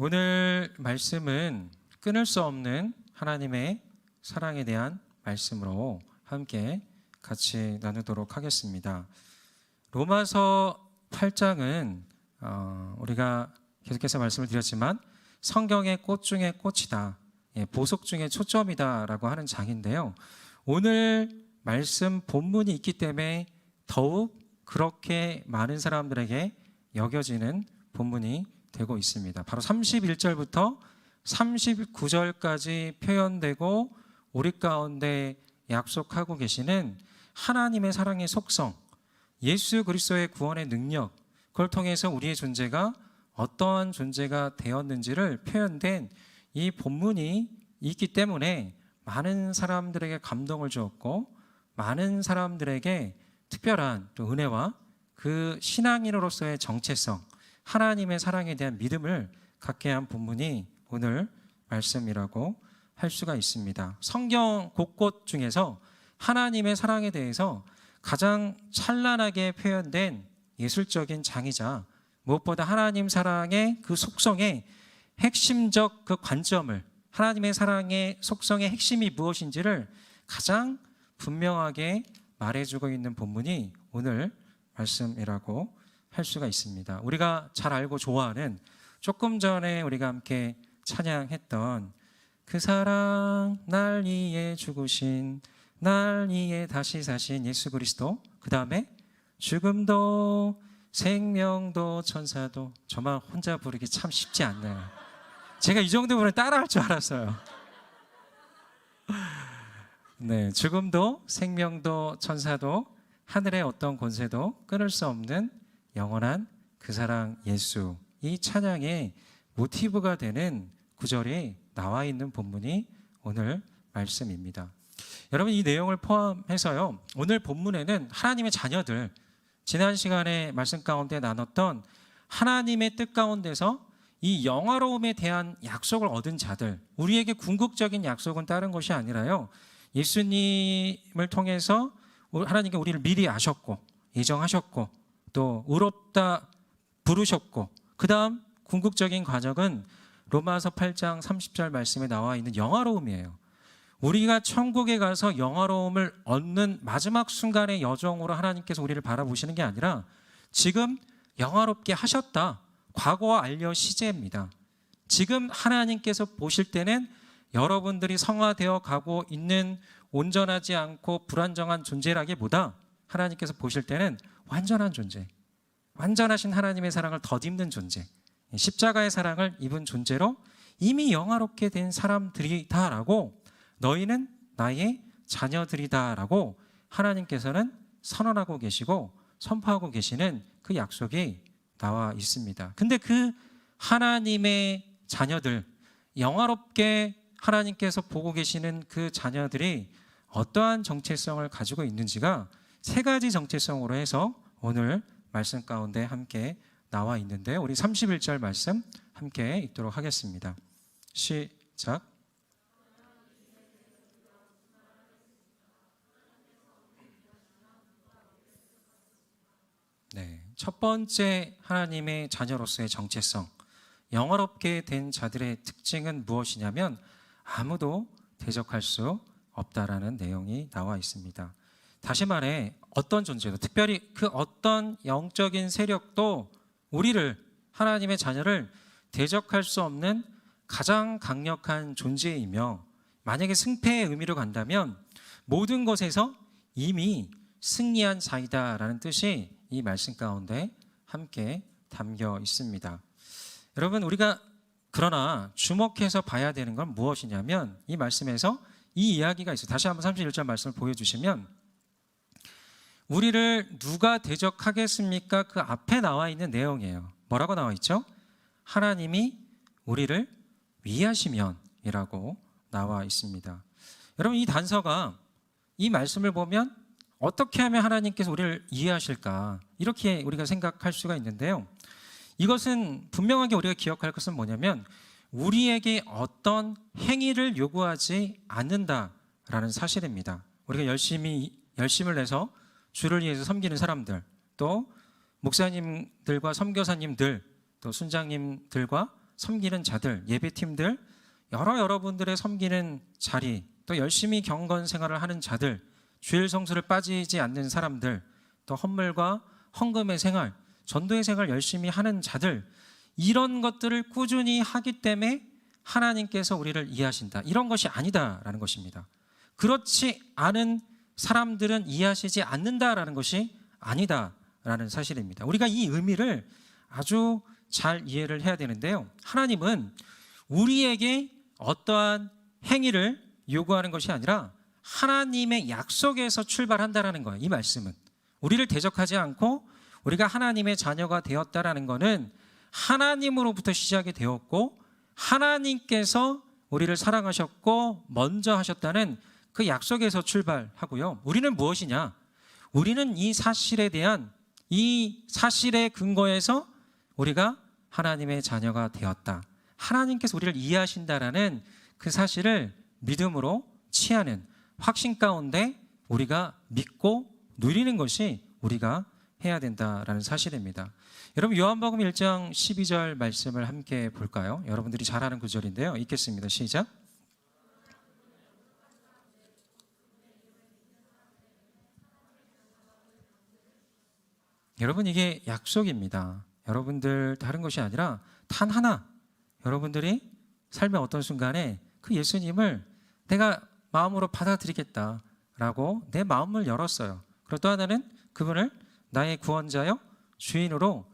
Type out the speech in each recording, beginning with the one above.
오늘 말씀은 끊을 수 없는 하나님의 사랑에 대한 말씀으로 함께 같이 나누도록 하겠습니다. 로마서 8장은 우리가 계속해서 말씀을 드렸지만 성경의 꽃 중에 꽃이다, 보석 중에 초점이다 라고 하는 장인데요. 오늘 말씀 본문이 있기 때문에 더욱 그렇게 많은 사람들에게 여겨지는 본문이 되고 있습니다. 바로 31절부터 39절까지 표현되고 우리 가운데 약속하고 계시는 하나님의 사랑의 속성, 예수 그리스도의 구원의 능력, 그걸 통해서 우리의 존재가 어떠한 존재가 되었는지를 표현된 이 본문이 있기 때문에 많은 사람들에게 감동을 주었고 많은 사람들에게 특별한 또 은혜와 그 신앙인으로서의 정체성, 하나님의 사랑에 대한 믿음을 갖게 한 본문이 오늘 말씀이라고 할 수가 있습니다. 성경 곳곳 중에서 하나님의 사랑에 대해서 가장 찬란하게 표현된 예술적인 장이자 무엇보다 하나님 사랑의 그 속성의 핵심적 그 관점을, 하나님의 사랑의 속성의 핵심이 무엇인지를 가장 분명하게 말해주고 있는 본문이 오늘 말씀이라고 할 수가 있습니다. 우리가 잘 알고 좋아하는, 조금 전에 우리가 함께 찬양했던 그 사랑 날 위해 죽으신, 날 위해 다시 사신 예수 그리스도, 그 다음에 죽음도 생명도 천사도, 저만 혼자 부르기 참 쉽지 않네요. 제가 이 정도 부르면 따라할 줄 알았어요. 네, 죽음도 생명도 천사도 하늘의 어떤 권세도 끊을 수 없는 영원한 그 사랑 예수, 이 찬양의 모티브가 되는 구절이 나와 있는 본문이 오늘 말씀입니다. 여러분, 이 내용을 포함해서요, 오늘 본문에는 하나님의 자녀들, 지난 시간에 말씀 가운데 나눴던 하나님의 뜻 가운데서 이 영화로움에 대한 약속을 얻은 자들, 우리에게 궁극적인 약속은 다른 것이 아니라요, 예수님을 통해서 하나님께 우리를 미리 아셨고 예정하셨고 또 의롭다 부르셨고, 그 다음 궁극적인 과정은 로마서 8장 30절 말씀에 나와 있는 영화로움이에요. 우리가 천국에 가서 영화로움을 얻는 마지막 순간의 여정으로 하나님께서 우리를 바라보시는 게 아니라 지금 영화롭게 하셨다, 과거와 알려 시제입니다. 지금 하나님께서 보실 때는 여러분들이 성화되어 가고 있는 온전하지 않고 불완전한 존재라기보다 하나님께서 보실 때는 완전한 존재, 완전하신 하나님의 사랑을 덧입는 존재, 십자가의 사랑을 입은 존재로 이미 영화롭게 된 사람들이다라고, 너희는 나의 자녀들이다라고 하나님께서는 선언하고 계시고 선포하고 계시는 그 약속이 나와 있습니다. 근데 그 하나님의 자녀들, 영화롭게 하나님께서 보고 계시는 그 자녀들이 어떠한 정체성을 가지고 있는지가 세 가지 정체성으로 해서 오늘 말씀 가운데 함께 나와 있는데, 우리 31절 말씀 함께 읽도록 하겠습니다. 시작. 네, 첫 번째 하나님의 자녀로서의 정체성, 영화롭게 된 자들의 특징은 무엇이냐면 아무도 대적할 수 없다라는 내용이 나와 있습니다. 다시 말해 어떤 존재도, 특별히 그 어떤 영적인 세력도 우리를, 하나님의 자녀를 대적할 수 없는 가장 강력한 존재이며, 만약에 승패의 의미로 간다면 모든 것에서 이미 승리한 자이다라는 뜻이 이 말씀 가운데 함께 담겨 있습니다. 여러분, 우리가 그러나 주목해서 봐야 되는 건 무엇이냐면 이 말씀에서 이 이야기가 있어요. 다시 한번 31절 말씀을 보여주시면, 우리를 누가 대적하겠습니까? 그 앞에 나와 있는 내용이에요. 뭐라고 나와 있죠? 하나님이 우리를 위하시면 이라고 나와 있습니다. 여러분, 이 단서가, 이 말씀을 보면 어떻게 하면 하나님께서 우리를 이해하실까, 이렇게 우리가 생각할 수가 있는데요, 이것은 분명하게 우리가 기억할 것은 뭐냐면 우리에게 어떤 행위를 요구하지 않는다라는 사실입니다. 우리가 열심을 내서 주를 위해서 섬기는 사람들, 또 목사님들과 선교사님들, 또 순장님들과 섬기는 자들, 예배팀들, 여러분들의 섬기는 자리, 또 열심히 경건 생활을 하는 자들, 주일 성수를 빠지지 않는 사람들, 또 헌물과 헌금의 생활, 전도의 생활 열심히 하는 자들, 이런 것들을 꾸준히 하기 때문에 하나님께서 우리를 이해하신다, 이런 것이 아니다라는 것입니다. 그렇지 않은 사람들은 이해하시지 않는다라는 것이 아니다라는 사실입니다. 우리가 이 의미를 아주 잘 이해를 해야 되는데요, 하나님은 우리에게 어떠한 행위를 요구하는 것이 아니라 하나님의 약속에서 출발한다라는 거예요. 이 말씀은 우리를 대적하지 않고 우리가 하나님의 자녀가 되었다라는 것은 하나님으로부터 시작이 되었고, 하나님께서 우리를 사랑하셨고 먼저 하셨다는 그 약속에서 출발하고요. 우리는 무엇이냐? 우리는 이 사실에 대한, 이 사실의 근거에서 우리가 하나님의 자녀가 되었다, 하나님께서 우리를 이해하신다라는 그 사실을 믿음으로 취하는 확신 가운데 우리가 믿고 누리는 것이 우리가 해야 된다라는 사실입니다. 여러분, 요한복음 1장 12절 말씀을 함께 볼까요? 여러분들이 잘 아는 구절인데요, 읽겠습니다. 시작. 여러분, 이게 약속입니다. 여러분들 다른 것이 아니라 단 하나, 여러분들이 삶의 어떤 순간에 그 예수님을 내가 마음으로 받아들이겠다라고 내 마음을 열었어요. 그리고 또 하나는 그분을 나의 구원자여 주인으로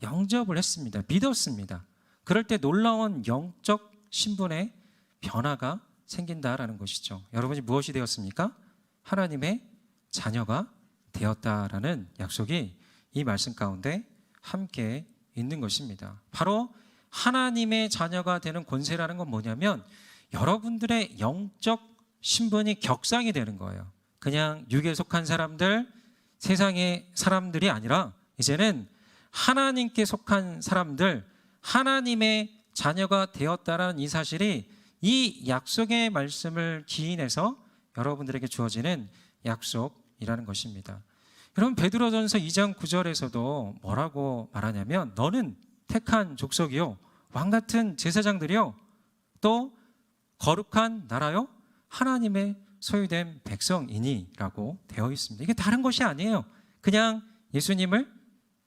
영접을 했습니다. 믿었습니다. 그럴 때 놀라운 영적 신분의 변화가 생긴다라는 것이죠. 여러분이 무엇이 되었습니까? 하나님의 자녀가 되었다라는 약속이 이 말씀 가운데 함께 있는 것입니다. 바로 하나님의 자녀가 되는 권세라는 건 뭐냐면 여러분들의 영적 신분이 격상이 되는 거예요. 그냥 육에 속한 사람들, 세상의 사람들이 아니라 이제는 하나님께 속한 사람들, 하나님의 자녀가 되었다라는 이 사실이 이 약속의 말씀을 기인해서 여러분들에게 주어지는 약속이라는 것입니다. 여러분, 베드로전서 2장 9절에서도 뭐라고 말하냐면 너는 택한 족속이요, 왕같은 제사장들이요, 또 거룩한 나라요, 하나님의 소유된 백성이니 라고 되어 있습니다. 이게 다른 것이 아니에요. 그냥 예수님을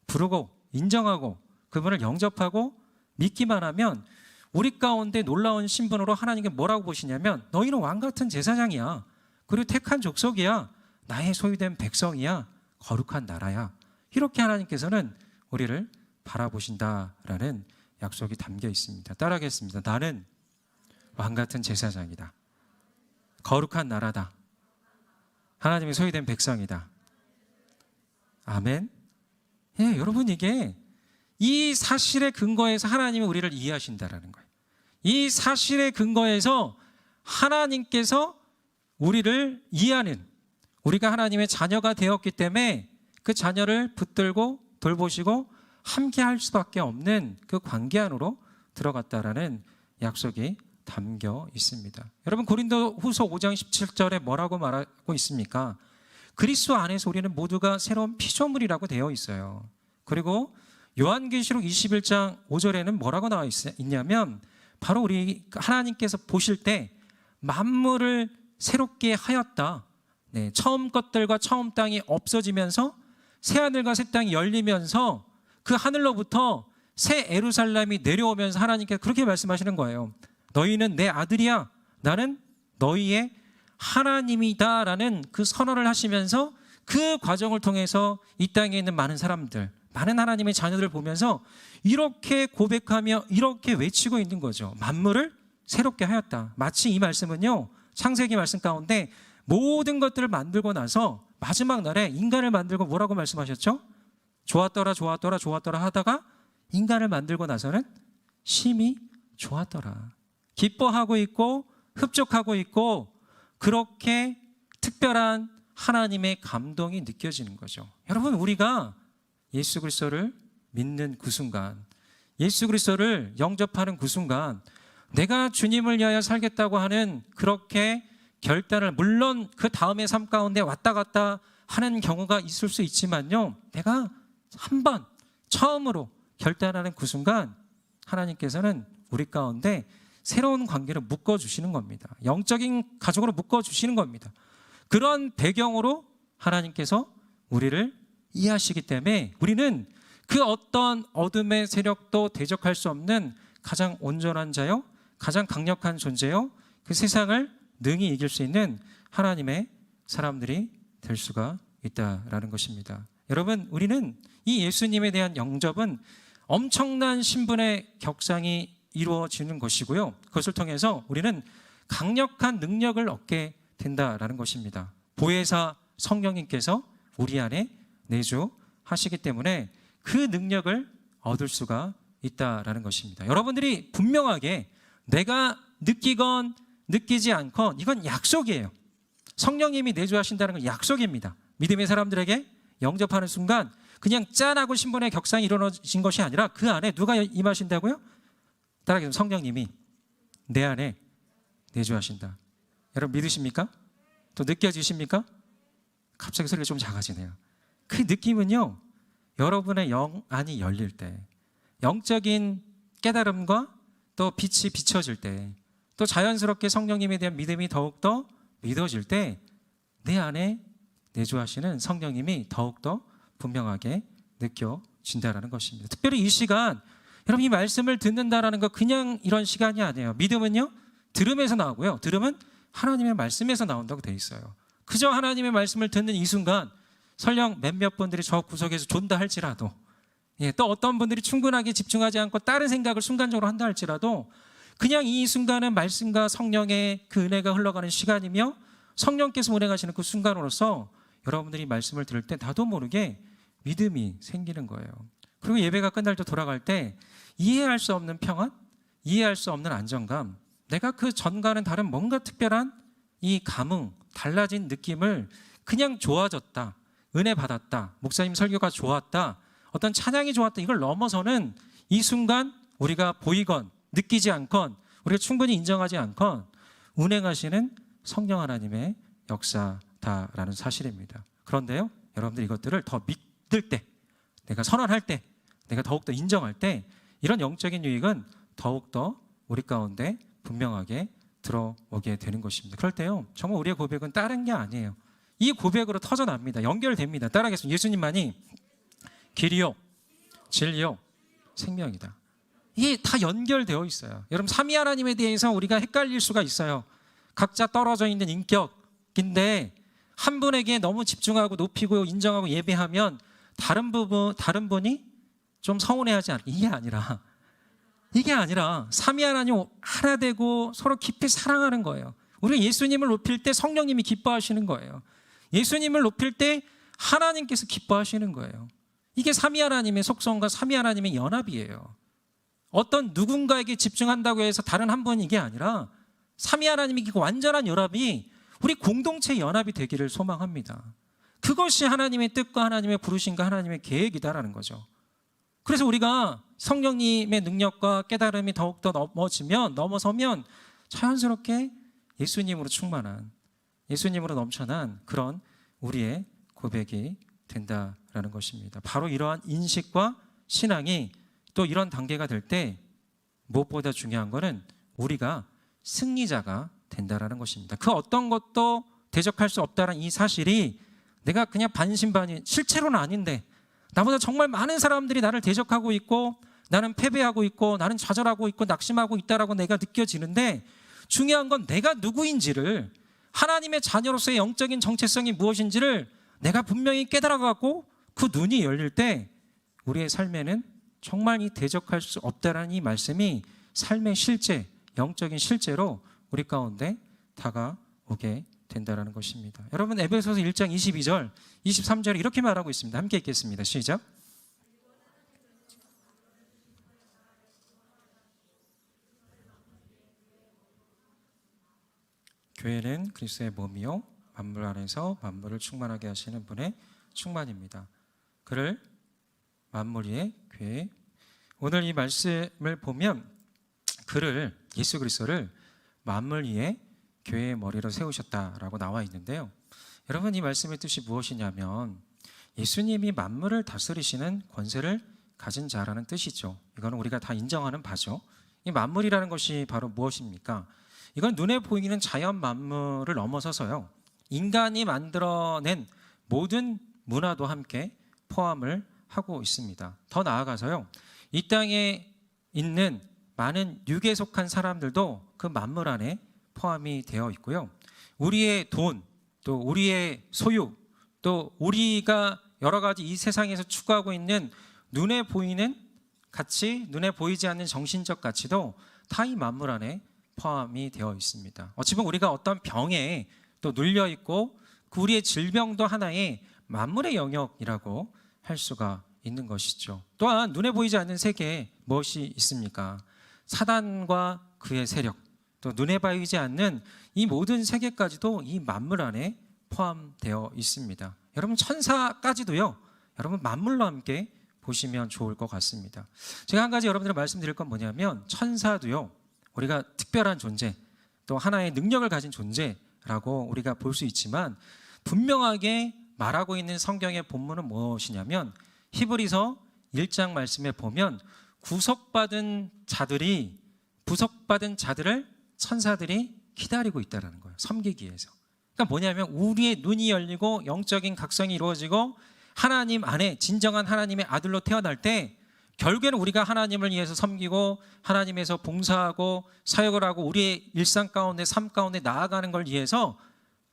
부르고 인정하고 그분을 영접하고 믿기만 하면 우리 가운데 놀라운 신분으로 하나님께 뭐라고 보시냐면 너희는 왕같은 제사장이야, 그리고 택한 족속이야, 나의 소유된 백성이야, 거룩한 나라야, 이렇게 하나님께서는 우리를 바라보신다라는 약속이 담겨 있습니다. 따라하겠습니다. 나는 왕같은 제사장이다, 거룩한 나라다, 하나님의 소유된 백성이다. 아멘. 예, 여러분, 이게 이 사실의 근거에서 하나님이 우리를 이해하신다라는 거예요. 이 사실의 근거에서 하나님께서 우리를 이해하는, 우리가 하나님의 자녀가 되었기 때문에 그 자녀를 붙들고 돌보시고 함께 할 수밖에 없는 그 관계 안으로 들어갔다라는 약속이 담겨 있습니다. 여러분, 고린도후서 5장 17절에 뭐라고 말하고 있습니까? 그리스도 안에서 우리는 모두가 새로운 피조물이라고 되어 있어요. 그리고 요한계시록 21장 5절에는 뭐라고 나와 있냐면 바로 우리 하나님께서 보실 때 만물을 새롭게 하였다. 네, 처음 것들과 처음 땅이 없어지면서 새 하늘과 새 땅이 열리면서 그 하늘로부터 새 예루살렘이 내려오면서 하나님께서 그렇게 말씀하시는 거예요. 너희는 내 아들이야, 나는 너희의 하나님이다 라는 그 선언을 하시면서 그 과정을 통해서 이 땅에 있는 많은 사람들, 많은 하나님의 자녀들을 보면서 이렇게 고백하며 이렇게 외치고 있는 거죠. 만물을 새롭게 하였다. 마치 이 말씀은요, 창세기 말씀 가운데 모든 것들을 만들고 나서 마지막 날에 인간을 만들고 뭐라고 말씀하셨죠? 좋았더라 좋았더라 좋았더라 하다가 인간을 만들고 나서는 심히 좋았더라. 기뻐하고 있고 흡족하고 있고 그렇게 특별한 하나님의 감동이 느껴지는 거죠. 여러분, 우리가 예수 그리스도를 믿는 그 순간, 예수 그리스도를 영접하는 그 순간, 내가 주님을 위하여 살겠다고 하는 그렇게 결단을, 물론 그 다음의 삶 가운데 왔다 갔다 하는 경우가 있을 수 있지만요, 내가 한 번 처음으로 결단하는 그 순간 하나님께서는 우리 가운데 새로운 관계를 묶어주시는 겁니다. 영적인 가족으로 묶어주시는 겁니다. 그런 배경으로 하나님께서 우리를 이해하시기 때문에 우리는 그 어떤 어둠의 세력도 대적할 수 없는 가장 온전한 자요, 가장 강력한 존재요, 그 세상을 능히 이길 수 있는 하나님의 사람들이 될 수가 있다라는 것입니다. 여러분, 우리는 이 예수님에 대한 영접은 엄청난 신분의 격상이 이루어지는 것이고요. 그것을 통해서 우리는 강력한 능력을 얻게 된다라는 것입니다. 보혜사 성령님께서 우리 안에 내주하시기 때문에 그 능력을 얻을 수가 있다라는 것입니다. 여러분들이 분명하게 내가 느끼건 느끼지 않건 이건 약속이에요. 성령님이 내주하신다는 건 약속입니다. 믿음의 사람들에게 영접하는 순간 그냥 짠하고 신분의 격상이 이루어진 것이 아니라 그 안에 누가 임하신다고요? 따라하겠습니다. 성령님이 내 안에 내주하신다. 여러분 믿으십니까? 또 느껴지십니까? 갑자기 소리가 좀 작아지네요. 그 느낌은요, 여러분의 영 안이 열릴 때, 영적인 깨달음과 또 빛이 비춰질 때, 또 자연스럽게 성령님에 대한 믿음이 더욱더 믿어질 때 내 안에 내주하시는 성령님이 더욱더 분명하게 느껴진다는 것입니다. 특별히 이 시간, 여러분 이 말씀을 듣는다라는 거 그냥 이런 시간이 아니에요. 믿음은요, 들음에서 나오고요. 들음은 하나님의 말씀에서 나온다고 돼 있어요. 그저 하나님의 말씀을 듣는 이 순간 설령 몇몇 분들이 저 구석에서 존다 할지라도, 또 어떤 분들이 충분하게 집중하지 않고 다른 생각을 순간적으로 한다 할지라도 그냥 이 순간은 말씀과 성령의 그 은혜가 흘러가는 시간이며 성령께서 운행하시는 그 순간으로서 여러분들이 말씀을 들을 때 나도 모르게 믿음이 생기는 거예요. 그리고 예배가 끝날 때 돌아갈 때 이해할 수 없는 평안, 이해할 수 없는 안정감, 내가 그 전과는 다른 뭔가 특별한 이 감흥, 달라진 느낌을 그냥 좋아졌다, 은혜 받았다, 목사님 설교가 좋았다, 어떤 찬양이 좋았다, 이걸 넘어서는 이 순간 우리가 보이건 느끼지 않건 우리가 충분히 인정하지 않건 운행하시는 성령 하나님의 역사다라는 사실입니다. 그런데요, 여러분들 이것들을 더 믿을 때, 내가 선언할 때, 내가 더욱더 인정할 때 이런 영적인 유익은 더욱더 우리 가운데 분명하게 들어오게 되는 것입니다. 그럴 때요, 정말 우리의 고백은 다른 게 아니에요. 이 고백으로 터져납니다. 연결됩니다. 따라하겠습니다. 예수님만이 길이요, 진리요, 생명이다. 이게 다 연결되어 있어요. 여러분, 삼위 하나님에 대해서 우리가 헷갈릴 수가 있어요. 각자 떨어져 있는 인격인데 한 분에게 너무 집중하고 높이고 인정하고 예배하면 다른 분이 좀 서운해하지 않을까? 이게 아니라 삼위 하나님 하나 되고 서로 깊이 사랑하는 거예요. 우리가 예수님을 높일 때 성령님이 기뻐하시는 거예요. 예수님을 높일 때 하나님께서 기뻐하시는 거예요. 이게 삼위 하나님의 속성과 삼위 하나님의 연합이에요. 어떤 누군가에게 집중한다고 해서 다른 한 분이 이게 아니라 삼위 하나님의 완전한 연합이 우리 공동체 연합이 되기를 소망합니다. 그것이 하나님의 뜻과 하나님의 부르심과 하나님의 계획이다라는 거죠. 그래서 우리가 성령님의 능력과 깨달음이 더욱더 넘어서면 자연스럽게 예수님으로 충만한, 예수님으로 넘쳐난 그런 우리의 고백이 된다라는 것입니다. 바로 이러한 인식과 신앙이 또 이런 단계가 될 때 무엇보다 중요한 것은 우리가 승리자가 된다라는 것입니다. 그 어떤 것도 대적할 수 없다는 이 사실이 내가 그냥 반신반의, 실제로는 아닌데 나보다 정말 많은 사람들이 나를 대적하고 있고 나는 패배하고 있고 나는 좌절하고 있고 낙심하고 있다라고 내가 느껴지는데, 중요한 건 내가 누구인지를, 하나님의 자녀로서의 영적인 정체성이 무엇인지를 내가 분명히 깨달아가고 그 눈이 열릴 때 우리의 삶에는 정말 이 대적할 수 없다라는 이 말씀이 삶의 실제, 영적인 실제로 우리 가운데 다가오게 된다라는 것입니다. 여러분, 에베소서 1장 22절, 23절에 이렇게 말하고 있습니다. 함께 읽겠습니다. 시작. 교회는 그리스도의 몸이요 만물 안에서 만물을 충만하게 하시는 분의 충만입니다. 그를 만물 위에 교회. 오늘 이 말씀을 보면 그를, 예수 그리스도를 만물 위에 교회의 머리로 세우셨다라고 나와 있는데요. 여러분, 이 말씀의 뜻이 무엇이냐면 예수님이 만물을 다스리시는 권세를 가진 자라는 뜻이죠. 이거는 우리가 다 인정하는 바죠. 이 만물이라는 것이 바로 무엇입니까? 이건 눈에 보이는 자연 만물을 넘어서서요, 인간이 만들어낸 모든 문화도 함께 포함을 하고 있습니다. 더 나아가서요, 이 땅에 있는 많은 육에 속한 사람들도 그 만물 안에 포함이 되어 있고요, 우리의 돈, 또 우리의 소유, 또 우리가 여러 가지 이 세상에서 추구하고 있는 눈에 보이는 가치, 눈에 보이지 않는 정신적 가치도 다 이 만물 안에 포함이 되어 있습니다. 어찌 보면 우리가 어떤 병에 또 눌려 있고 그 우리의 질병도 하나의 만물의 영역이라고 할 수가 있는 것이죠. 또한 눈에 보이지 않는 세계에 무엇이 있습니까? 사단과 그의 세력, 또 눈에 보이지 않는 이 모든 세계까지도 이 만물 안에 포함되어 있습니다. 여러분, 천사까지도요, 여러분 만물로 함께 보시면 좋을 것 같습니다. 제가 한 가지 여러분들께 말씀드릴 건 뭐냐면, 천사도요, 우리가 특별한 존재, 또 하나의 능력을 가진 존재라고 우리가 볼 수 있지만, 분명하게 말하고 있는 성경의 본문은 무엇이냐면, 히브리서 1장 말씀에 보면 구속받은 자들을 천사들이 기다리고 있다는 거예요. 섬기기 위해서. 그러니까 뭐냐면, 우리의 눈이 열리고 영적인 각성이 이루어지고 하나님 안에 진정한 하나님의 아들로 태어날 때, 결국에는 우리가 하나님을 위해서 섬기고 하나님에서 봉사하고 사역을 하고 우리의 일상 가운데, 삶 가운데 나아가는 걸 위해서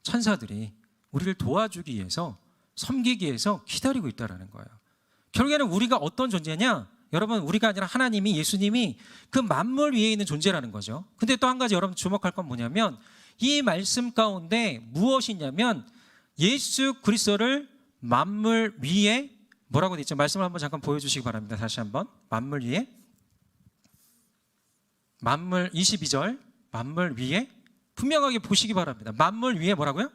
천사들이 우리를 도와주기 위해서, 섬기기 위해서 기다리고 있다는 거예요. 결국에는 우리가 어떤 존재냐? 여러분, 우리가 아니라 하나님이, 예수님이 그 만물 위에 있는 존재라는 거죠. 근데 또 한 가지 여러분 주목할 건 뭐냐면, 이 말씀 가운데 무엇이 있냐면, 예수 그리스도를 만물 위에 뭐라고 되어 있죠? 말씀을 한번 잠깐 보여주시기 바랍니다. 다시 한번. 만물 위에, 만물 22절, 만물 위에 분명하게 보시기 바랍니다. 만물 위에 뭐라고요?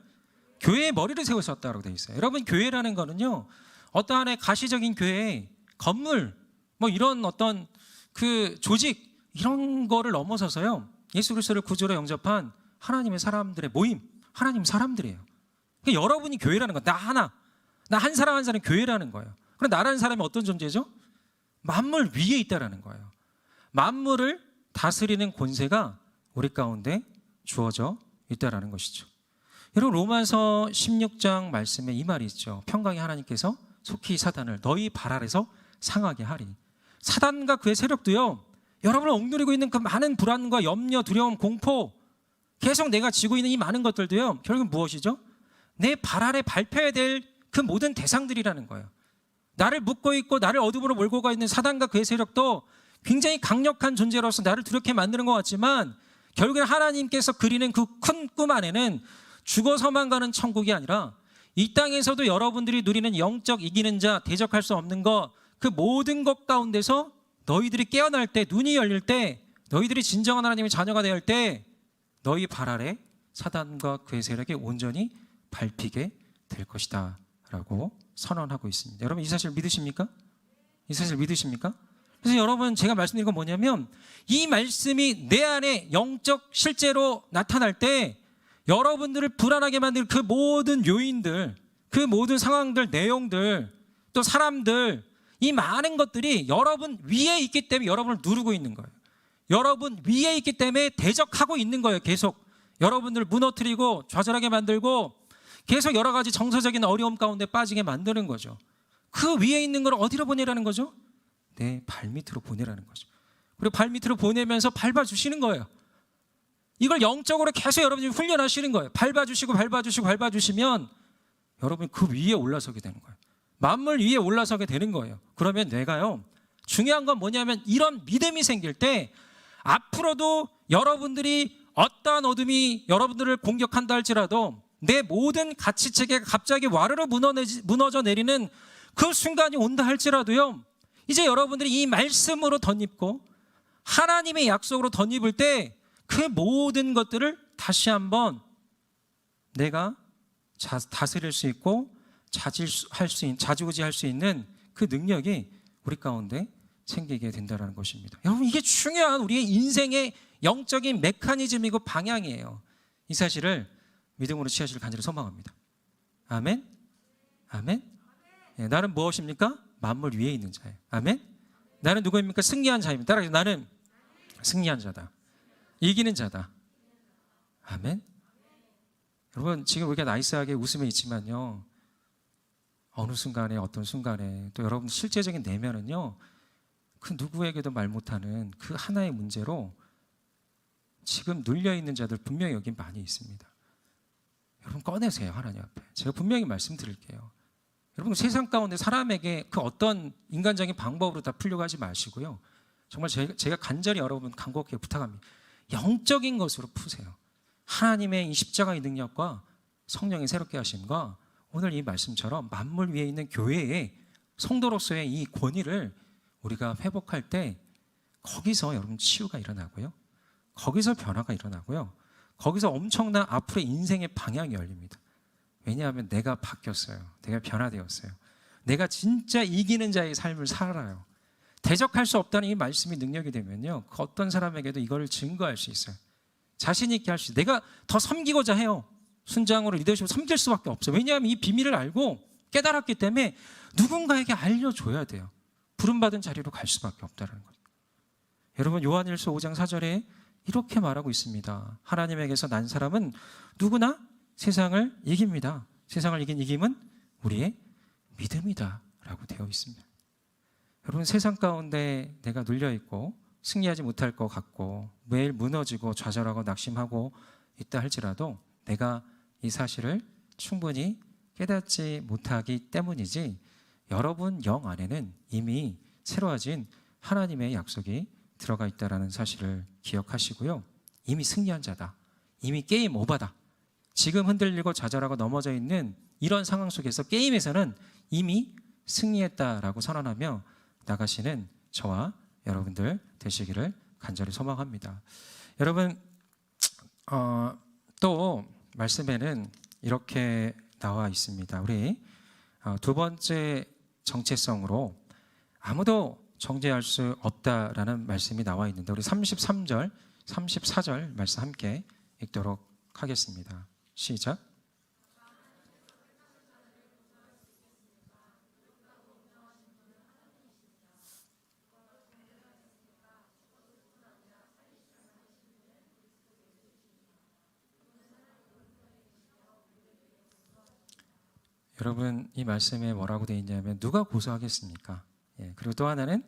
교회의 머리를 세우셨다고 되어 있어요. 여러분, 교회라는 거는요, 어떠한 하나의 가시적인 교회, 건물, 뭐 이런 어떤 그 조직, 이런 거를 넘어서서요, 예수 그리스도를 구주로 영접한 하나님의 사람들의 모임, 하나님 사람들이에요. 그러니까 여러분이 교회라는 거, 나 한 사람 한 사람 교회라는 거예요. 그럼 나라는 사람이 어떤 존재죠? 만물 위에 있다라는 거예요. 만물을 다스리는 권세가 우리 가운데 주어져 있다라는 것이죠. 여러분, 로마서 16장 말씀에 이 말이 있죠. 평강의 하나님께서 속히 사단을 너희 발 아래서 상하게 하리. 사단과 그의 세력도요, 여러분을 억누르고 있는 그 많은 불안과 염려, 두려움, 공포, 계속 내가 지고 있는 이 많은 것들도요, 결국 무엇이죠? 내 발 아래 밟혀야 될 그 모든 대상들이라는 거예요. 나를 묶고 있고 나를 어둠으로 몰고 가 있는 사단과 그의 세력도 굉장히 강력한 존재로서 나를 두렵게 만드는 것 같지만, 결국엔 하나님께서 그리는 그 큰 꿈 안에는 죽어서만 가는 천국이 아니라 이 땅에서도 여러분들이 누리는 영적 이기는 자, 대적할 수 없는 것, 그 모든 것 가운데서 너희들이 깨어날 때, 눈이 열릴 때, 너희들이 진정한 하나님의 자녀가 될 때, 너희 발 아래 사단과 그의 세력이 온전히 밟히게 될 것이다 라고 선언하고 있습니다. 여러분, 이 사실 믿으십니까? 이 사실 믿으십니까? 그래서 여러분, 제가 말씀드린 건 뭐냐면, 이 말씀이 내 안에 영적 실제로 나타날 때 여러분들을 불안하게 만들 그 모든 요인들, 그 모든 상황들, 내용들, 또 사람들, 이 많은 것들이 여러분 위에 있기 때문에 여러분을 누르고 있는 거예요. 여러분 위에 있기 때문에 대적하고 있는 거예요. 계속 여러분들을 무너뜨리고 좌절하게 만들고 계속 여러 가지 정서적인 어려움 가운데 빠지게 만드는 거죠. 그 위에 있는 걸 어디로 보내라는 거죠? 내 발밑으로 보내라는 거죠. 그리고 발밑으로 보내면서 밟아주시는 거예요. 이걸 영적으로 계속 여러분이 훈련하시는 거예요. 밟아주시면 여러분이 그 위에 올라서게 되는 거예요. 만물 위에 올라서게 되는 거예요. 그러면 내가요, 중요한 건 뭐냐면, 이런 믿음이 생길 때 앞으로도 여러분들이 어떠한 어둠이 여러분들을 공격한다 할지라도 내 모든 가치체계가 갑자기 와르르 무너져 내리는 그 순간이 온다 할지라도요, 이제 여러분들이 이 말씀으로 덧입고 하나님의 약속으로 덧입을 때 그 모든 것들을 다시 한번 내가 다스릴 수 있고 자주지할 수 있는 그 능력이 우리 가운데 생기게 된다는 것입니다. 여러분, 이게 중요한 우리의 인생의 영적인 메커니즘이고 방향이에요. 이 사실을 믿음으로 취하시길 간절히 소망합니다. 아멘? 아멘? 네, 나는 무엇입니까? 만물 위에 있는 자예요. 아멘? 나는 누구입니까? 승리한 자입니다. 따라서 나는 승리한 자다. 이기는 자다. 아멘. 여러분, 지금 우리가 나이스하게 웃으면 있지만요, 어느 순간에, 어떤 순간에 또 여러분 실제적인 내면은요, 그 누구에게도 말 못하는 그 하나의 문제로 지금 눌려있는 자들 분명히 여기 많이 있습니다. 여러분 꺼내세요, 하나님 앞에. 제가 분명히 말씀드릴게요. 여러분 세상 가운데 사람에게 그 어떤 인간적인 방법으로 다 풀려고 하지 마시고요, 정말 제가 간절히 여러분 간곡하게 부탁합니다. 영적인 것으로 푸세요. 하나님의 이 십자가의 능력과 성령의 새롭게 하심과 오늘 이 말씀처럼 만물 위에 있는 교회의 성도로서의 이 권위를 우리가 회복할 때 거기서 여러분 치유가 일어나고요, 거기서 변화가 일어나고요, 거기서 엄청난 앞으로의 인생의 방향이 열립니다. 왜냐하면 내가 바뀌었어요. 내가 변화되었어요. 내가 진짜 이기는 자의 삶을 살아요. 대적할 수 없다는 이 말씀이 능력이 되면요, 그 어떤 사람에게도 이거를 증거할 수 있어요. 자신 있게 할 수 있어요. 내가 더 섬기고자 해요. 순장으로 리더십을 섬길 수밖에 없어요. 왜냐하면 이 비밀을 알고 깨달았기 때문에 누군가에게 알려줘야 돼요. 부름받은 자리로 갈 수밖에 없다는 거예요. 여러분 요한일서 5장 4절에 이렇게 말하고 있습니다. 하나님에게서 난 사람은 누구나 세상을 이깁니다. 세상을 이긴 이김은 우리의 믿음이다 라고 되어 있습니다. 여러분 세상 가운데 내가 눌려있고 승리하지 못할 것 같고 매일 무너지고 좌절하고 낙심하고 있다 할지라도 내가 이 사실을 충분히 깨닫지 못하기 때문이지, 여러분 영 안에는 이미 새로워진 하나님의 약속이 들어가 있다는 사실을 기억하시고요, 이미 승리한 자다, 이미 게임 오버다. 지금 흔들리고 좌절하고 넘어져 있는 이런 상황 속에서 게임에서는 이미 승리했다라고 선언하며 나가시는 저와 여러분들 되시기를 간절히 소망합니다. 여러분 또 말씀에는 이렇게 나와 있습니다. 우리 두 번째 정체성으로 아무도 정죄할 수 없다라는 말씀이 나와 있는데, 우리 33절, 34절 말씀 함께 읽도록 하겠습니다. 시작. 여러분 이 말씀에 뭐라고 되어 있냐면 누가 고소하겠습니까? 그리고 또 하나는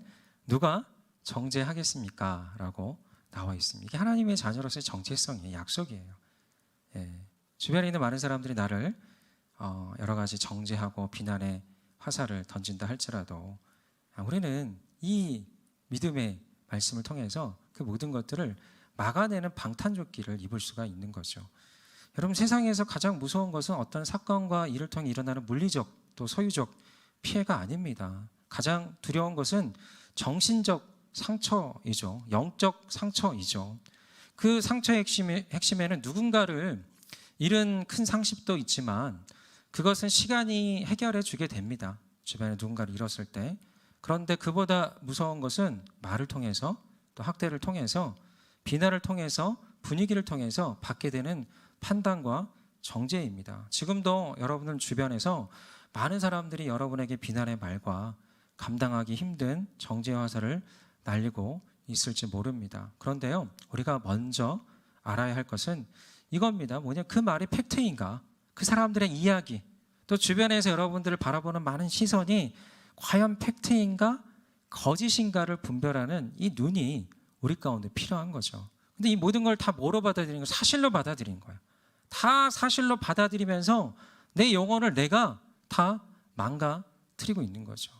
누가 정죄하겠습니까? 라고 나와 있습니다. 이게 하나님의 자녀로서의 정체성이에요. 약속이에요. 주변에 있는 많은 사람들이 나를 여러 가지 정죄하고 비난의 화살을 던진다 할지라도 우리는 이 믿음의 말씀을 통해서 그 모든 것들을 막아내는 방탄조끼를 입을 수가 있는 거죠. 여러분 세상에서 가장 무서운 것은 어떤 사건과 일을 통해 일어나는 물리적 또 소유적 피해가 아닙니다. 가장 두려운 것은 정신적 상처이죠. 영적 상처이죠. 그 상처의 핵심에는 누군가를 잃은 큰 상실도 있지만 그것은 시간이 해결해 주게 됩니다. 주변에 누군가를 잃었을 때. 그런데 그보다 무서운 것은 말을 통해서 또 학대를 통해서 비난을 통해서 분위기를 통해서 받게 되는 판단과 정죄입니다. 지금도 여러분들 주변에서 많은 사람들이 여러분에게 비난의 말과 감당하기 힘든 정죄의 화살을 날리고 있을지 모릅니다. 그런데요, 우리가 먼저 알아야 할 것은 이겁니다. 뭐냐, 그 말이 팩트인가? 그 사람들의 이야기, 또 주변에서 여러분들을 바라보는 많은 시선이 과연 팩트인가 거짓인가를 분별하는 이 눈이 우리 가운데 필요한 거죠. 근데 이 모든 걸 다 뭐로 받아들이는 거예요? 사실로 받아들인 거예요. 다 사실로 받아들이면서 내 영혼을 내가 다 망가뜨리고 있는 거죠.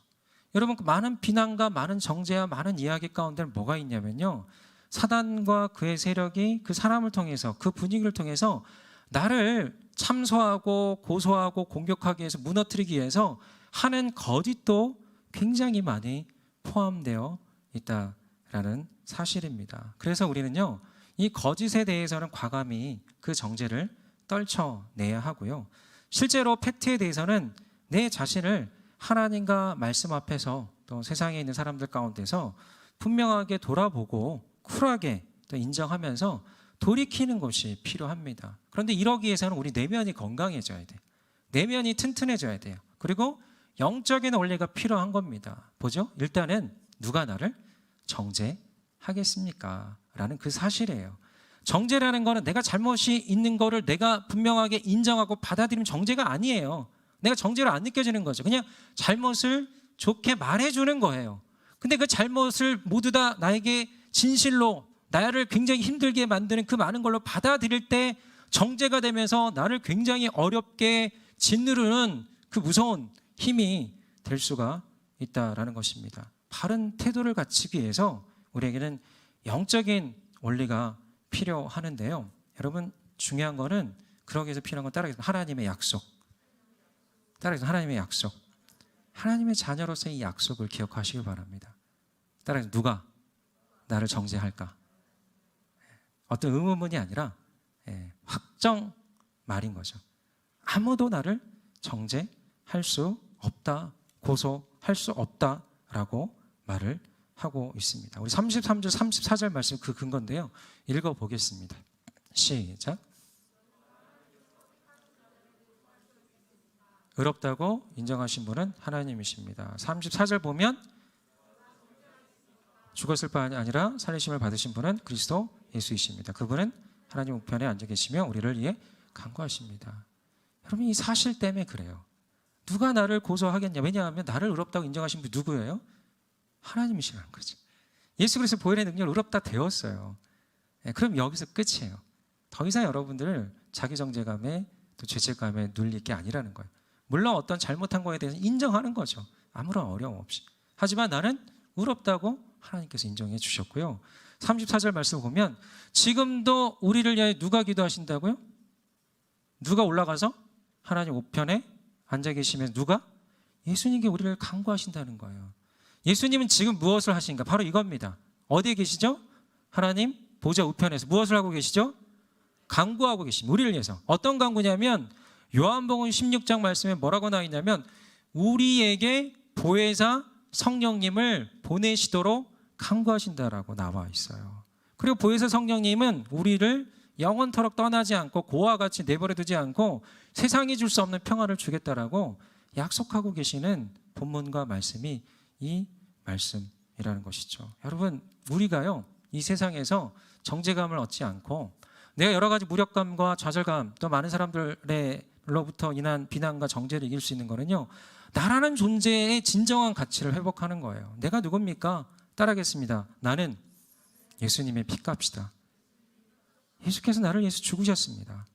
여러분, 그 많은 비난과 많은 정죄와 많은 이야기 가운데는 뭐가 있냐면요, 사단과 그의 세력이 그 사람을 통해서, 그 분위기를 통해서 나를 참소하고 고소하고 공격하기 위해서, 무너뜨리기 위해서 하는 거짓도 굉장히 많이 포함되어 있다라는 사실입니다. 그래서 우리는요, 이 거짓에 대해서는 과감히 그 정죄를 떨쳐내야 하고요, 실제로 팩트에 대해서는 내 자신을 하나님과 말씀 앞에서 또 세상에 있는 사람들 가운데서 분명하게 돌아보고 쿨하게 또 인정하면서 돌이키는 것이 필요합니다. 그런데 이러기 위해서는 우리 내면이 건강해져야 돼요. 내면이 튼튼해져야 돼요. 그리고 영적인 원리가 필요한 겁니다. 보죠? 일단은 누가 나를 정죄하겠습니까? 있다라는 그 사실이에요. 정죄라는 거는 내가 잘못이 있는 거를 내가 분명하게 인정하고 받아들이면 정죄가 아니에요. 내가 정죄로 안 느껴지는 거죠. 그냥 잘못을 좋게 말해주는 거예요. 근데 그 잘못을 모두 다 나에게 진실로 나를 굉장히 힘들게 만드는 그 많은 걸로 받아들일 때 정죄가 되면서 나를 굉장히 어렵게 짓누르는 그 무서운 힘이 될 수가 있다라는 것입니다. 바른 태도를 갖추기 위해서 우리에게는 영적인 원리가 필요하는데요. 여러분 중요한 거는 그러기 위해서 필요한 건 따라하겠습니다. 하나님의 약속. 따라하겠습니다. 하나님의 약속. 하나님의 자녀로서의 이 약속을 기억하시기 바랍니다. 따라하겠습니다. 누가 나를 정죄할까? 어떤 의문문이 아니라 확정 말인 거죠. 아무도 나를 정죄할 수 없다, 고소할 수 없다라고 말을 하고 있습니다. 우리 33절, 34절 말씀 그 근거인데요. 읽어보겠습니다. 시작. 의롭다고 인정하신 분은 하나님이십니다. 34절 보면 죽었을 뿐 아니라 살리심을 받으신 분은 그리스도 예수이십니다. 그분은 하나님 우편에 앉아 계시며 우리를 위해 간구하십니다. 여러분 이 사실 때문에 그래요. 누가 나를 고소하겠냐? 왜냐하면 나를 의롭다고 인정하신 분이 누구예요? 하나님이시라는 거죠. 예수 그리스도 보혈의 능력을 의롭다 되었어요. 그럼 여기서 끝이에요. 더 이상 여러분들을 자기 정죄감에 또 죄책감에 눌릴 게 아니라는 거예요. 물론 어떤 잘못한 거에 대해서 인정하는 거죠. 아무런 어려움 없이. 하지만 나는 의롭다고 하나님께서 인정해 주셨고요. 34절 말씀 보면 지금도 우리를 위하여 누가 기도하신다고요? 누가 올라가서 하나님 우편에 앉아 계시면서 누가? 예수님께 우리를 간구하신다는 거예요. 예수님은 지금 무엇을 하신가? 바로 이겁니다. 어디에 계시죠? 하나님 보좌 우편에서 무엇을 하고 계시죠? 간구하고 계십니다. 우리를 위해서. 어떤 간구냐면 요한복음 16장 말씀에 뭐라고 나와 있냐면 우리에게 보혜사 성령님을 보내시도록 간구하신다라고 나와 있어요. 그리고 보혜사 성령님은 우리를 영원토록 떠나지 않고 고와 같이 내버려 두지 않고 세상이 줄 수 없는 평화를 주겠다라고 약속하고 계시는 본문과 말씀이 이 말씀이라는 것이죠. 여러분 우리가요 이 세상에서 정죄감을 얻지 않고 내가 여러 가지 무력감과 좌절감 또 많은 사람들로부터 인한 비난과 정죄를 이길 수 있는 거는요 나라는 존재의 진정한 가치를 회복하는 거예요. 내가 누굽니까? 따라하겠습니다. 나는 예수님의 피값이다. 예수께서 나를 위해서 죽으셨습니다.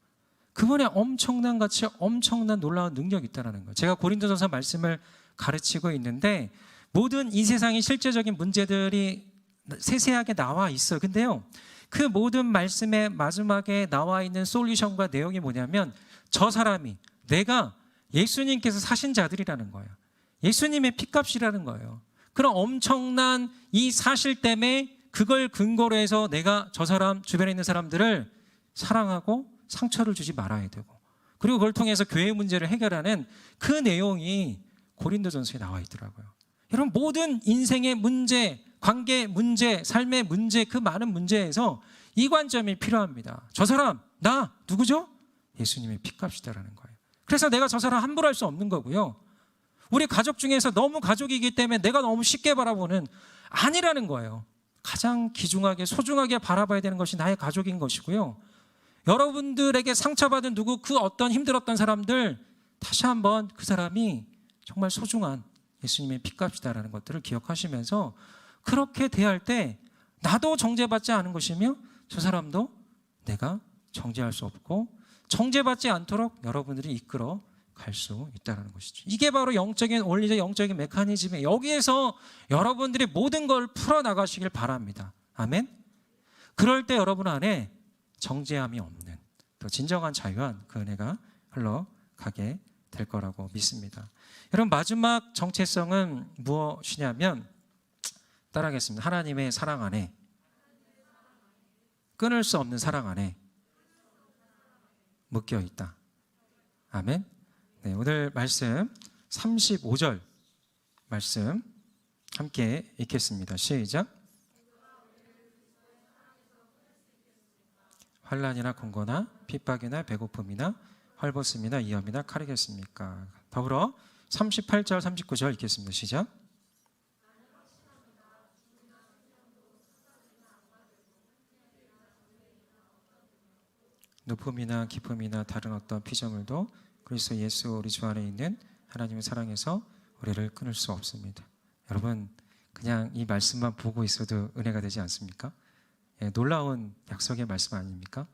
그분의 엄청난 가치, 엄청난 놀라운 능력이 있다는 거예요. 제가 고린도전서 말씀을 가르치고 있는데 모든 이 세상의 실제적인 문제들이 세세하게 나와 있어요. 근데요 그 모든 말씀의 마지막에 나와 있는 솔루션과 내용이 뭐냐면 저 사람이 내가 예수님께서 사신 자들이라는 거예요. 예수님의 피값이라는 거예요. 그런 엄청난 이 사실 때문에 그걸 근거로 해서 내가 저 사람 주변에 있는 사람들을 사랑하고 상처를 주지 말아야 되고 그리고 그걸 통해서 교회 문제를 해결하는 그 내용이 고린도전서에 나와 있더라고요. 여러분 모든 인생의 문제, 관계 문제, 삶의 문제 그 많은 문제에서 이 관점이 필요합니다. 저 사람 나 누구죠? 예수님의 피값이다라는 거예요. 그래서 내가 저 사람 함부로 할 수 없는 거고요. 우리 가족 중에서 너무 가족이기 때문에 내가 너무 쉽게 바라보는 아니라는 거예요. 가장 귀중하게 소중하게 바라봐야 되는 것이 나의 가족인 것이고요. 여러분들에게 상처받은 누구 그 어떤 힘들었던 사람들 다시 한번 그 사람이 정말 소중한 예수님의 피값이다라는 것들을 기억하시면서 그렇게 대할 때 나도 정죄받지 않은 것이며 저 사람도 내가 정죄할 수 없고 정죄받지 않도록 여러분들이 이끌어 갈 수 있다는 것이죠. 이게 바로 영적인 원리적 영적인 메커니즘이에요. 여기에서 여러분들이 모든 걸 풀어나가시길 바랍니다. 아멘. 그럴 때 여러분 안에 정죄함이 없는 또 진정한 자유한 그 은혜가 흘러가게 될 거라고 믿습니다. 여러분 마지막 정체성은 무엇이냐면 따라하겠습니다. 하나님의 사랑 안에 끊을 수 없는 사랑 안에 묶여 있다. 아멘. 네, 오늘 말씀 35절 말씀 함께 읽겠습니다. 시작. 환난이나 공고나 핍박이나 배고픔이나 헐벗음이나 위험이나 칼이겠습니까? 더불어 38절 39절 읽겠습니다. 시작. 높음이나 깊음이나 다른 어떤 피조물도 그리스도 예수 우리 주 안에 있는 하나님의 사랑에서 우리를 끊을 수 없습니다. 여러분, 그냥 이 말씀만 보고 있어도 은혜가 되지 않습니까? 예, 놀라운 약속의 말씀 아닙니까?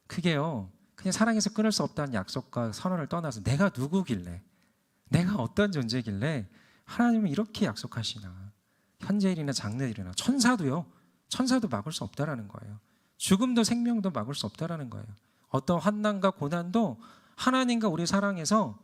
그게요, 그냥 사랑에서 끊을 수 없다는 약속과 선언을 떠나서 내가 누구길래, 내가 어떤 존재길래 하나님은 이렇게 약속하시나. 현재일이나 장래일이나 천사도요, 천사도 막을 수 없다라는 거예요. 죽음도 생명도 막을 수 없다라는 거예요. 어떤 환난과 고난도 하나님과 우리 사랑에서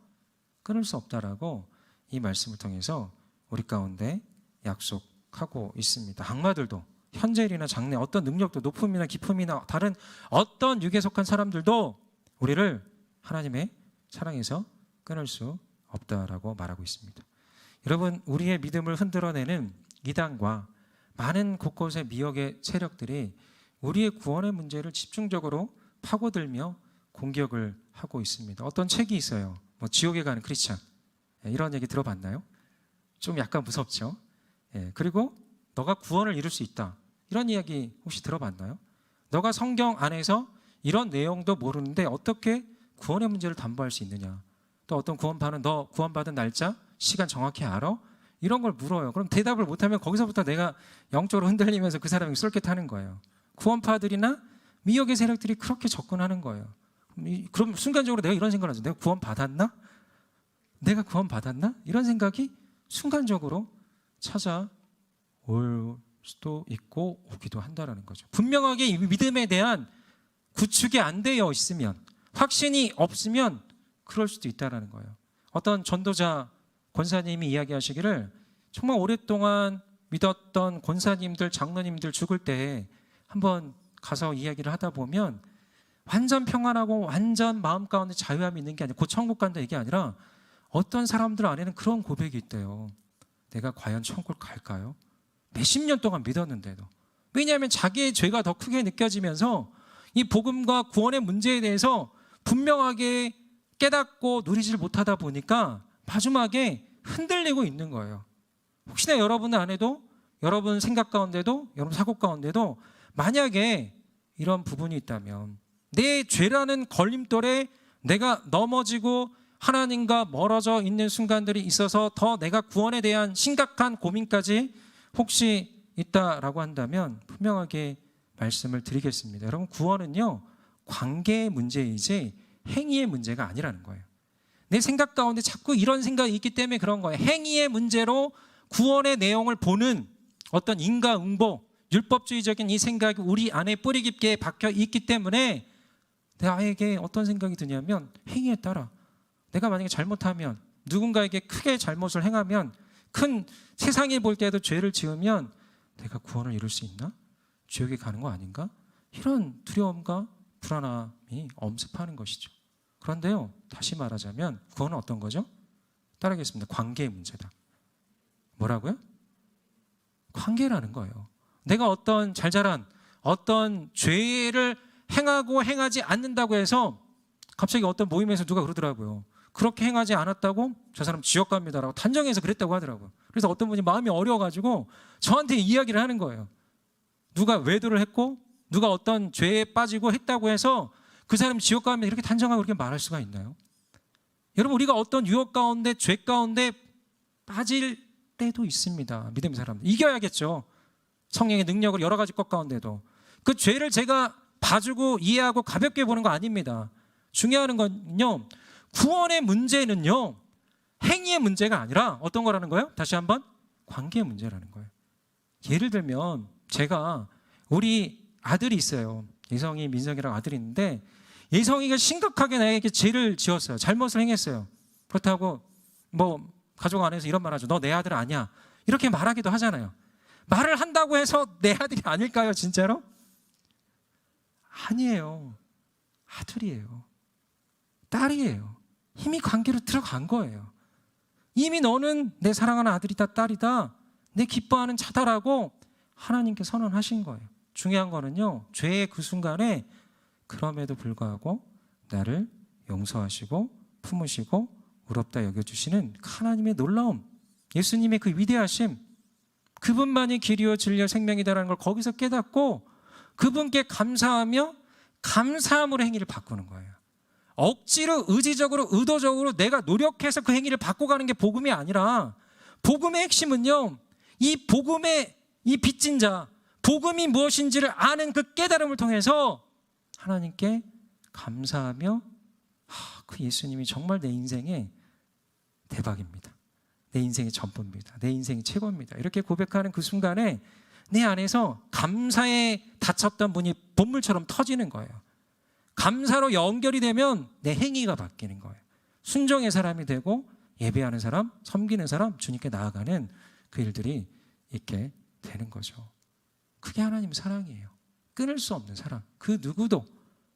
끊을 수 없다라고 이 말씀을 통해서 우리 가운데 약속하고 있습니다. 악마들도 현재일이나 장래 어떤 능력도 높음이나 깊음이나 다른 어떤 육에 속한 사람들도 우리를 하나님의 사랑에서 끊을 수 없다라고 말하고 있습니다. 여러분, 우리의 믿음을 흔들어내는 이단과 많은 곳곳의 미혹의 세력들이 우리의 구원의 문제를 집중적으로 파고들며 공격을 하고 있습니다. 어떤 책이 있어요. 지옥에 가는 크리스찬, 이런 얘기 들어봤나요? 좀 약간 무섭죠. 그리고 너가 구원을 이룰 수 있다, 이런 이야기 혹시 들어봤나요? 너가 성경 안에서 이런 내용도 모르는데 어떻게 구원의 문제를 담보할 수 있느냐, 또 어떤 너 구원받은 날짜, 시간 정확히 알아? 이런 걸 물어요. 그럼 대답을 못하면 거기서부터 내가 영적으로 흔들리면서 그 사람이 쏠깃하는 거예요. 구원파들이나 미혹의 세력들이 그렇게 접근하는 거예요. 그럼 순간적으로 내가 이런 생각을 하죠. 내가 구원받았나? 내가 구원받았나? 이런 생각이 순간적으로 찾아올 수도 있고 오기도 한다는 거죠. 분명하게 이 믿음에 대한 구축이 안 되어 있으면, 확신이 없으면 그럴 수도 있다는 거예요. 어떤 전도자 권사님이 이야기하시기를, 정말 오랫동안 믿었던 권사님들, 장로님들 죽을 때 한번 가서 이야기를 하다 보면 완전 평안하고 완전 마음 가운데 자유함이 있는 게 아니라, 곧 천국 간다 이게 아니라, 어떤 사람들 안에는 그런 고백이 있대요. 내가 과연 천국을 갈까요? 몇십 년 동안 믿었는데도. 왜냐하면 자기의 죄가 더 크게 느껴지면서 이 복음과 구원의 문제에 대해서 분명하게 깨닫고 누리지를 못하다 보니까 마지막에 흔들리고 있는 거예요. 혹시나 여러분 안에도, 여러분 생각 가운데도, 여러분 사고 가운데도 만약에 이런 부분이 있다면, 내 죄라는 걸림돌에 내가 넘어지고 하나님과 멀어져 있는 순간들이 있어서 더 내가 구원에 대한 심각한 고민까지 혹시 있다라고 한다면 분명하게 말씀을 드리겠습니다. 여러분, 구원은요, 관계의 문제이지 행위의 문제가 아니라는 거예요. 내 생각 가운데 자꾸 이런 생각이 있기 때문에 그런 거예요. 행위의 문제로 구원의 내용을 보는 어떤 인과응보, 율법주의적인 이 생각이 우리 안에 뿌리 깊게 박혀 있기 때문에 나에게 어떤 생각이 드냐면, 행위에 따라 내가 만약에 잘못하면, 누군가에게 크게 잘못을 행하면, 큰 세상이 볼 때도 죄를 지으면 내가 구원을 이룰 수 있나? 지옥에 가는 거 아닌가? 이런 두려움과 불안함이 엄습하는 것이죠. 그런데요, 다시 말하자면 구원은 어떤 거죠? 따라하겠습니다. 관계의 문제다. 뭐라고요? 관계라는 거예요. 내가 어떤 잘 자란 어떤 죄를 행하고 행하지 않는다고 해서 갑자기 어떤 모임에서 누가 그러더라고요. 그렇게 행하지 않았다고 저 사람 지옥 갑니다라고 단정해서 그랬다고 하더라고요. 그래서 어떤 분이 마음이 어려워가지고 저한테 이야기를 하는 거예요. 누가 외도를 했고 누가 어떤 죄에 빠지고 했다고 해서 그 사람이 지옥 갑니다 이렇게 단정하고 그렇게 말할 수가 있나요? 여러분, 우리가 어떤 유혹 가운데, 죄 가운데 빠질 때도 있습니다. 믿음의 사람들 이겨야겠죠. 성령의 능력을 여러 가지 것 가운데도 그 죄를 제가 봐주고 이해하고 가볍게 보는 거 아닙니다. 중요한 건요, 구원의 문제는요 행위의 문제가 아니라 어떤 거라는 거예요? 다시 한번, 관계의 문제라는 거예요. 예를 들면 제가, 우리 아들이 있어요. 예성이, 민성이라고 아들이 있는데, 예성이가 심각하게 나에게 죄를 지었어요. 잘못을 행했어요. 그렇다고 뭐 가족 안에서 이런 말 하죠. 너 내 아들 아니야, 이렇게 말하기도 하잖아요. 말을 한다고 해서 내 아들이 아닐까요? 진짜로? 아니에요. 아들이에요. 딸이에요. 이미 관계로 들어간 거예요. 이미 너는 내 사랑하는 아들이다, 딸이다, 내 기뻐하는 자다라고 하나님께 선언하신 거예요. 중요한 거는요, 죄의 그 순간에 그럼에도 불구하고 나를 용서하시고 품으시고 의롭다 여겨주시는 하나님의 놀라움, 예수님의 그 위대하심, 그분만이 길이요 진리요 생명이다라는 걸 거기서 깨닫고 그분께 감사하며 감사함으로 행위를 바꾸는 거예요. 억지로 의지적으로 의도적으로 내가 노력해서 그 행위를 바꿔가는 게 복음이 아니라, 복음의 핵심은요, 이 복음의 이 빚진 자, 복음이 무엇인지를 아는 그 깨달음을 통해서 하나님께 감사하며 그 예수님이 정말 내 인생의 대박입니다. 내 인생의 전부입니다. 내 인생이 최고입니다. 이렇게 고백하는 그 순간에 내 안에서 감사에 닫혔던 문이 본물처럼 터지는 거예요. 감사로 연결이 되면 내 행위가 바뀌는 거예요. 순종의 사람이 되고 예배하는 사람, 섬기는 사람, 주님께 나아가는 그 일들이 있게 되는 거죠. 그게 하나님의 사랑이에요. 끊을 수 없는 사랑. 그 누구도,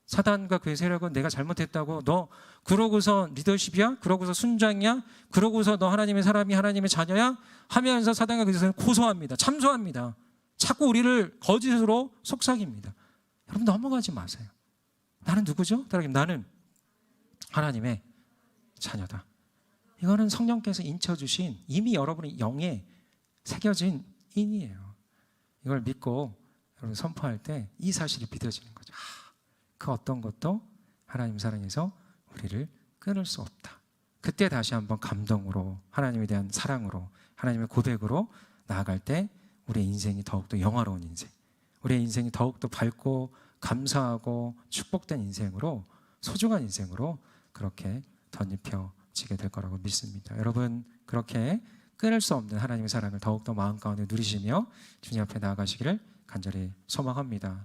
사단과 그의 세력은 내가 잘못했다고, 너 그러고서 리더십이야? 그러고서 순장이야? 그러고서 너 하나님의 사람이, 하나님의 자녀야? 하면서 사단과 그의 세력은 고소합니다. 참소합니다. 자꾸 우리를 거짓으로 속삭입니다. 여러분 넘어가지 마세요. 나는 누구죠? 나는 하나님의 자녀다. 이거는 성령께서 인쳐주신, 이미 여러분의 영에 새겨진 인이에요. 이걸 믿고 여러분 선포할 때 이 사실이 믿어지는 거죠. 그 어떤 것도 하나님 사랑에서 우리를 끊을 수 없다. 그때 다시 한번 감동으로, 하나님에 대한 사랑으로, 하나님의 고백으로 나아갈 때 우리의 인생이 더욱더 영화로운 인생, 우리의 인생이 더욱더 밝고 감사하고 축복된 인생으로, 소중한 인생으로 그렇게 덧입혀지게 될 거라고 믿습니다. 여러분 그렇게 끊을 수 없는 하나님의 사랑을 더욱더 마음 가운데 누리시며 주님 앞에 나아가시기를 간절히 소망합니다.